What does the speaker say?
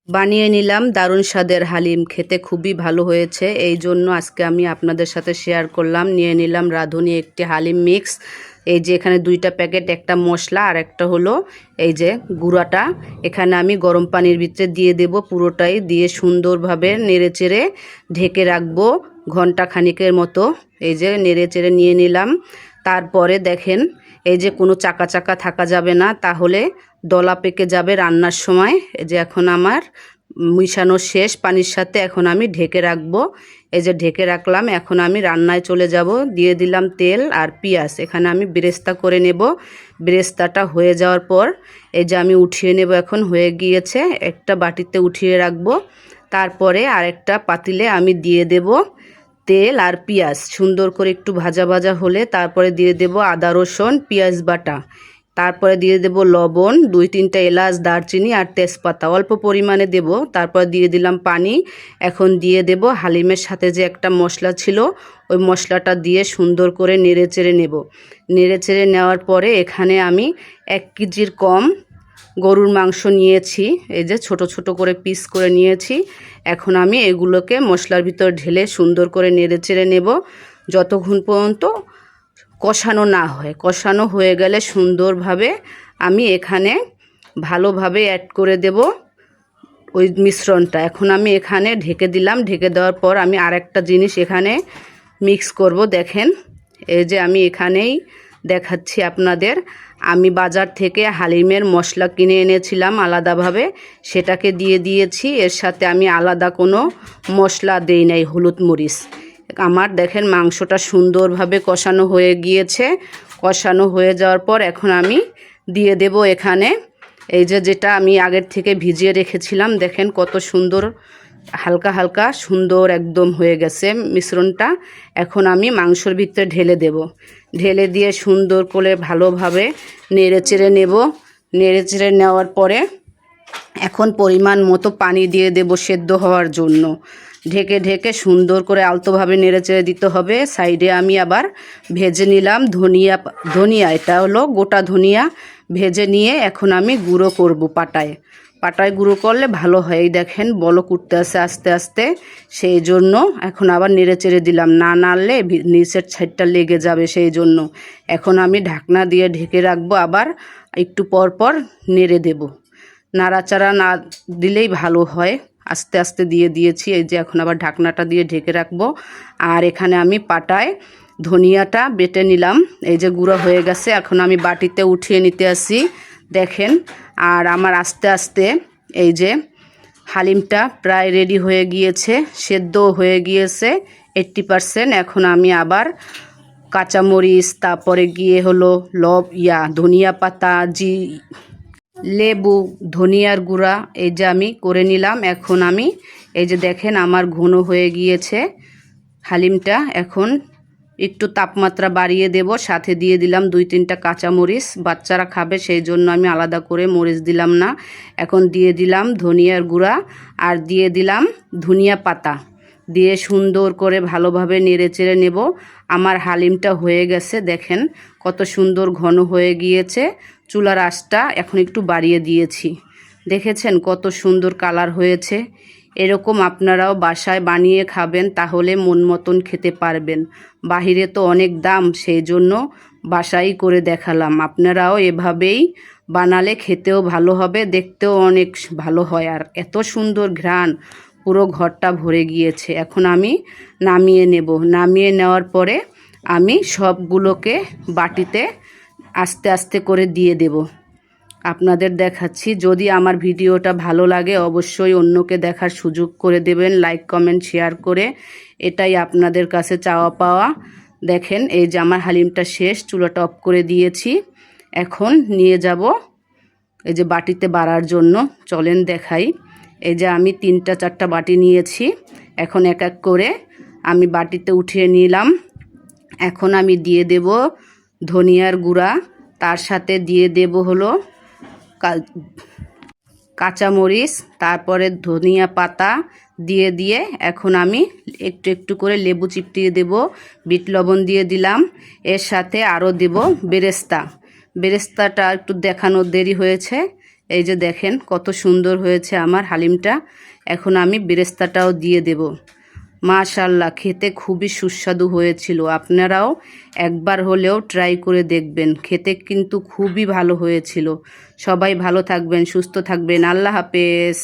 বানিয়ে নিলাম দারুণ স্বাদের হালিম, খেতে খুবই ভালো হয়েছে। এই জন্য আজকে আমি আপনাদের সাথে শেয়ার করলাম। নিয়ে নিলাম রাঁধুনি একটি হালিম মিক্স। এই যে এখানে 2টা প্যাকেট, একটা মশলা আর একটা হলো এই যে গুঁড়াটা। এখানে আমি গরম পানির ভিতরে দিয়ে দেব, পুরোটাই দিয়ে সুন্দরভাবে নেড়েচেড়ে ঢেকে রাখবো ঘন্টা খানিকের মতো। এই যে নেড়েচেড়ে নিয়ে নিলাম। তারপরে দেখেন এই যে কোনো চাকা চাকা থাকা যাবে না, তাহলে দলা পেকে যাবে রান্নার সময়। এই যে এখন আমার মিশানো শেষ পানির সাথে, এখন আমি ঢেকে রাখবো। এই যে ঢেকে রাখলাম, এখন আমি রান্নায় চলে যাব। দিয়ে দিলাম তেল আর পেঁয়াজ, এখানে আমি বেরেস্তা করে নেব। বেরেস্তাটা হয়ে যাওয়ার পর এই যে আমি উঠিয়ে নেব, এখন হয়ে গিয়েছে। একটা বাটিতে উঠিয়ে রাখবো। তারপরে আরেকটা পাতিলে আমি দিয়ে দেব তেল আর পেঁয়াজ, সুন্দর করে একটু ভাজা ভাজা হলে তারপরে দিয়ে দেব আদা রসুন পেঁয়াজ বাটা। তারপরে দিয়ে দেব লবণ, 2-3টা এলাচ, দারচিনি আর তেজপাতা অল্প পরিমাণে দেব। তারপর দিয়ে দিলাম পানি। এখন দিয়ে দেব হালিমের সাথে যে একটা মশলা ছিল, ওই মশলাটা দিয়ে সুন্দর করে নেড়েচেড়ে নেব। নেড়েচেড়ে নেওয়ার পরে এখানে আমি 1 কেজির কম গরুর মাংস নিয়েছি। এই যে ছোট ছোট করে পিস করে নিয়েছি। এখন আমি এগুলোকে মশলার ভিতর ঢেলে সুন্দর করে নেড়েচেড়ে নেব যতক্ষণ পর্যন্ত কষানো না হয়। কষানো হয়ে গেলে সুন্দরভাবে আমি এখানে ভালোভাবে অ্যাড করে দেব ওই মিশ্রণটা। এখন আমি এখানে ঢেকে দিলাম। ঢেকে দেওয়ার পর আমি আরেকটা জিনিস এখানে মিক্স করব। দেখেন এই যে আমি এখানেই দেখাচ্ছি আপনাদের, আমি বাজার থেকে হালিমের মশলা কিনে এনেছিলাম আলাদাভাবে, সেটাকে দিয়ে দিয়েছি। এর সাথে আমি আলাদা কোনো মশলা দেই নাই, হলুদ মরিচ। আমার দেখেন মাংসটা সুন্দরভাবে কষানো হয়ে গিয়েছে। কষানো হয়ে যাওয়ার পর এখন আমি দিয়ে দেব এখানে এই যে যেটা আমি আগের থেকে ভিজিয়ে রেখেছিলাম। দেখেন কত সুন্দর হালকা হালকা সুন্দর একদম হয়ে গেছে মিশ্রণটা। এখন আমি মাংসর ভিতরে ঢেলে দেব। ঢেলে দিয়ে সুন্দর করে ভালোভাবে নেড়েচেড়ে নেব। নেড়েচেড়ে নেওয়ার পরে এখন পরিমাণ মতো পানি দিয়ে দেব সেদ্ধ হওয়ার জন্য। ঢেকে ঢেকে সুন্দর করে আলতোভাবে নেড়েচেড়ে দিতে হবে। সাইডে আমি আবার ভেজে নিলাম ধনিয়া, এটা হলো গোটা ধনিয়া। ভেজে নিয়ে এখন আমি গুঁড়ো করব পাটায়। পাটায় গুঁড়ো করলে ভালো হয়। এই দেখেন বলক উঠতে আসে আস্তে আস্তে, সেই জন্য এখন আবার নেড়েচেড়ে দিলাম। না নাড়লে নিচের সাইডটা লেগে যাবে, সেই জন্য এখন আমি ঢাকনা দিয়ে ঢেকে রাখবো। আবার একটু পর পর নেড়ে দেব। নাড়াচাড়া না দিলেই ভালো হয়। আস্তে আস্তে দিয়ে দিয়েছি। এই যে এখন আবার ঢাকনাটা দিয়ে ঢেকে রাখবো। আর এখানে আমি পাটায় ধনিয়াটা বেটে নিলাম। এই যে গুঁড়ো হয়ে গেছে, এখন আমি বাটিতে উঠিয়ে নিতে আসি। দেখেন আর আমার আস্তে আস্তে এই যে হালিমটা প্রায় রেডি হয়ে গিয়েছে, সেদ্ধ হয়ে গিয়েছে 80%। এখন আমি আবার কাঁচামরিচ, তারপরে গিয়ে হলো ধনিয়া পাতা, লেবু, ধনিয়ার গুঁড়া এই যে আমি করে নিলাম। এখন আমি এই যে দেখেন আমার ঘন হয়ে গিয়েছে হালিমটা। এখন একটু তাপমাত্রা বাড়িয়ে দেব। সাথে দিয়ে দিলাম 2-3টা কাঁচামরিচ, বাচ্চারা খাবে সেই জন্য আমি আলাদা করে মরিচ দিলাম না। এখন দিয়ে দিলাম ধনিয়ার গুঁড়া আর দিয়ে দিলাম ধনিয়া পাতা, দিয়ে সুন্দর করে ভালোভাবে নেড়েচেড়ে নেব। আমার হালিমটা হয়ে গেছে। দেখেন কত সুন্দর ঘন হয়ে গিয়েছে। চুলার আঁচটা এখন একটু বাড়িয়ে দিয়েছি। দেখেছেন কত সুন্দর কালার হয়েছে। এরকম আপনারাও বাসায় বানিয়ে খাবেন, তাহলে মন মতন খেতে পারবেন। বাহিরে তো অনেক দাম, সেই জন্য বাসায় করে দেখালাম। আপনারাও এভাবেই বানালে খেতেও ভালো হবে, দেখতেও অনেক ভালো হয়। আর এত সুন্দর ঘ্রাণ, পুরো ঘরটা ভরে গিয়েছে। এখন আমি নামিয়ে নেব। নামিয়ে নেওয়ার পরে আমি সবগুলোকে বাটিতে আস্তে আস্তে করে দিয়ে দেব। আপনাদের দেখাচ্ছি। যদি আমার ভিডিওটা ভালো লাগে অবশ্যই অন্যকে দেখার সুযোগ করে দেবেন, লাইক কমেন্ট শেয়ার করে। এটাই আপনাদের কাছে চাওয়া পাওয়া। দেখেন এই যে আমার হালিমটা শেষ, চুলাটা অফ করে দিয়েছি। এখন নিয়ে যাব এই যে বাটিতে বাড়ার জন্য। চলেন দেখাই। এই যে আমি 3-4টা বাটি নিয়েছি। এখন এক এক করে আমি বাটিতে উঠিয়ে নিলাম। এখন আমি দিয়ে দেব ধনিয়ার গুঁড়া, তার সাথে দিয়ে দেব হলো কাঁচামরিচ, তারপরে ধনিয়া পাতা দিয়ে এখন আমি একটু একটু করে লেবু চিপটিয়ে দেব। বিট লবণ দিয়ে দিলাম। এর সাথে আরও দেব বেরেস্তা। বেরেস্তাটা একটু দেখানোর দেরি হয়েছে, এই যে দেখেন কত সুন্দর হয়েছে আমার হালিমটা। এখন আমি বেরেস্তাটাও দিয়ে দেব। মাশাআল্লাহ, খেতে খুবই সুস্বাদু হয়েছিল। আপনারাও একবার হলেও ট্রাই করে দেখবেন, খেতে কিন্তু খুবই ভালো হয়েছিল। সবাই ভালো থাকবেন, সুস্থ থাকবেন। আল্লাহ হাফেজ।